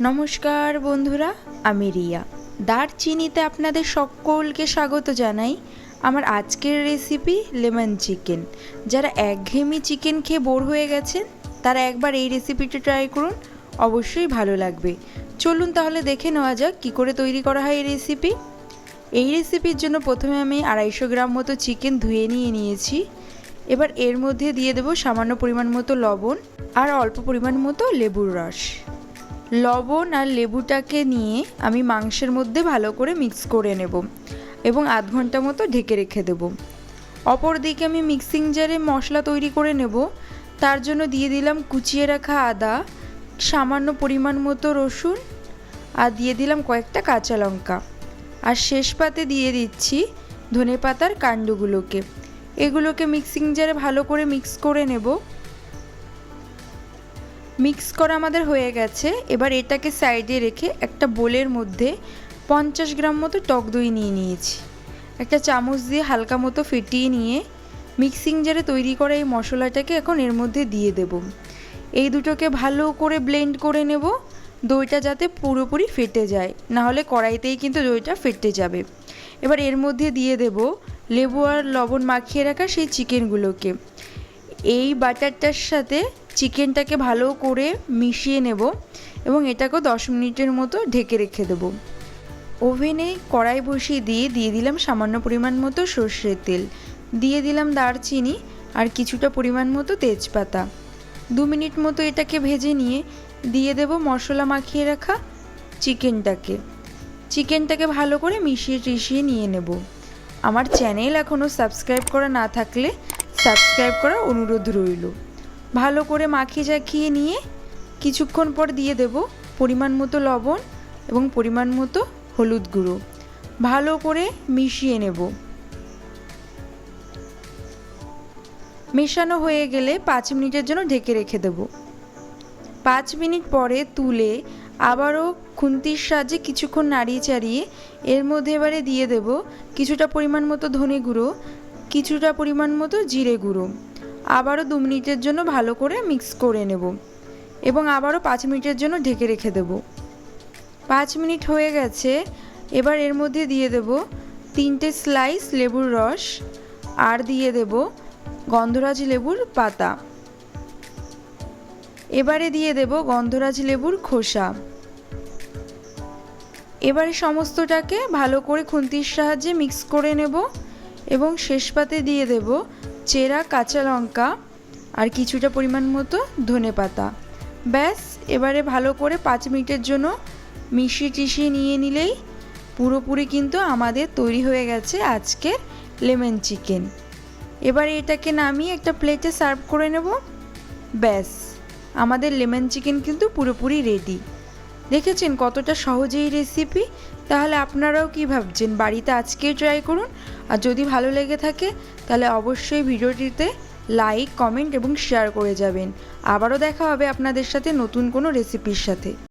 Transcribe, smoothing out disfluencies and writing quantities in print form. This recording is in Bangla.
নমস্কার বন্ধুরা, আমি রিয়া। দারচিনিতে আপনাদের সকলকে স্বাগত জানাই। আমার আজকের রেসিপি লেমন চিকেন। যারা একঘেয়েমি চিকেন খেয়ে বোর হয়ে গেছেন তারা একবার এই রেসিপিটা ট্রাই করুন, অবশ্যই ভালো লাগবে। চলুন তাহলে দেখে নেওয়া যাক কী করে তৈরি করা হয় এই রেসিপি। এই রেসিপির জন্য প্রথমে আমি 250 গ্রাম মতো চিকেন ধুয়ে নিয়েছি। এবার এর মধ্যে দিয়ে দেব সামান্য পরিমাণ মতো লবণ আর অল্প পরিমাণ মতো লেবুর রস। লবণ আর লেবুটাকে নিয়ে আমি মাংসের মধ্যে ভালো করে মিক্স করে নেব এবং আধ ঘন্টা মতো ঢেকে রেখে দেব। অপর দিকে আমি মিক্সিং জারে মশলা তৈরি করে নেব। তার জন্য দিয়ে দিলাম কুচিয়ে রাখা আদা, সামান্য পরিমাণ মতো রসুন আর দিয়ে দিলাম কয়েকটা কাঁচা লঙ্কা। আর শেষ পাতে দিয়ে দিচ্ছি ধনেপাতার কাণ্ডগুলোকে। এগুলোকে মিক্সিং জারে ভালো করে মিক্স করে নেব। মিক্স করা আমাদের হয়ে গেছে। এবার এটাকে সাইডে রেখে একটা বোলের মধ্যে 50 গ্রাম মতো টক দই নিয়েছি। একটা চামচ দিয়ে হালকা মতো ফেটিয়ে নিয়ে মিক্সিং জারে তৈরি করা এই মশলাটাকে এখন এর মধ্যে দিয়ে দেব। এই দুটোকে ভালো করে ব্লেন্ড করে নেব, দইটা যাতে পুরোপুরি ফেটে যায়, না হলে কড়াইতেই কিন্তু দইটা ফেটে যাবে। এবার এর মধ্যে দিয়ে দেব লেবু আর লবণ মাখিয়ে রাখা সেই চিকেনগুলোকে। এই বাটারটার সাথে চিকেনটাকে ভালো করে মিশিয়ে নেব এবং এটাকেও 10 মিনিটের মতো ঢেকে রেখে দেব। ওভেনে কড়াই বসিয়ে দিয়ে দিলাম সামান্য পরিমাণ মতো সর্ষের তেল, দিয়ে দিলাম দারচিনি আর কিছুটা পরিমাণ মতো তেজপাতা। 2 মিনিট মতো এটাকে ভেজে নিয়ে দিয়ে দেব মশলা মাখিয়ে রাখা চিকেনটাকে ভালো করে মিশিয়ে নিয়ে নেব। আমার চ্যানেল এখনও সাবস্ক্রাইব করা না থাকলে সাবস্ক্রাইব করার অনুরোধ রইল। ভালো করে মাখিয়ে নিয়ে কিছুক্ষণ পর দিয়ে দেব পরিমাণ মতো লবণ এবং পরিমাণ মতো হলুদ গুঁড়ো। ভালো করে মিশিয়ে নেব। মেশানো হয়ে গেলে 5 মিনিটের জন্য ঢেকে রেখে দেব। 5 মিনিট পরে তুলে আবারও খুন্তির সাহায্যে কিছুক্ষণ নাড়িয়ে চাড়িয়ে এর মধ্যে এবারে দিয়ে দেব কিছুটা পরিমাণ মতো ধনে গুঁড়ো, কিছুটা পরিমাণ মতো জিরে গুঁড়ো। আবারও 2 মিনিটের জন্য ভালো করে মিক্স করে নেব এবং আবারও 5 মিনিটের জন্য ঢেকে রেখে দেব। 5 মিনিট হয়ে গেছে। এবার এর মধ্যে দিয়ে দেব 3টে স্লাইস লেবুর রস আর দিয়ে দেব গন্ধরাজ লেবুর পাতা। এবারে দিয়ে দেব গন্ধরাজ লেবুর খোসা। এবারে সমস্তটাকে ভালো করে খুন্তির সাহায্যে মিক্স করে নেব এবং শেষ পাতে দিয়ে দেব চেরা কাঁচা লঙ্কা আর কিছুটা পরিমাণ মতো ধনেপাতা। ব্যাস, এবারে ভালো করে 5 মিনিটের জন্য মিশিয়ে নিয়ে নিলেই পুরোপুরি কিন্তু আমাদের তৈরি হয়ে গেছে আজকের লেমন চিকেন। এবারে এটাকে নামিয়ে একটা প্লেটে সার্ভ করে নেব। ব্যাস, আমাদের লেমন চিকেন কিন্তু পুরোপুরি রেডি। দেখেছেন কতটা সহজেই রেসিপি? তাহলে আপনারাও কি ভাবছেন, বাড়িতে আজকেই ট্রাই করুন। আর যদি ভালো লেগে থাকে তাহলে অবশ্যই ভিডিওটিতে লাইক, কমেন্ট এবং শেয়ার করে যাবেন। আবারও দেখা হবে আপনাদের সাথে নতুন কোনো রেসিপির সাথে।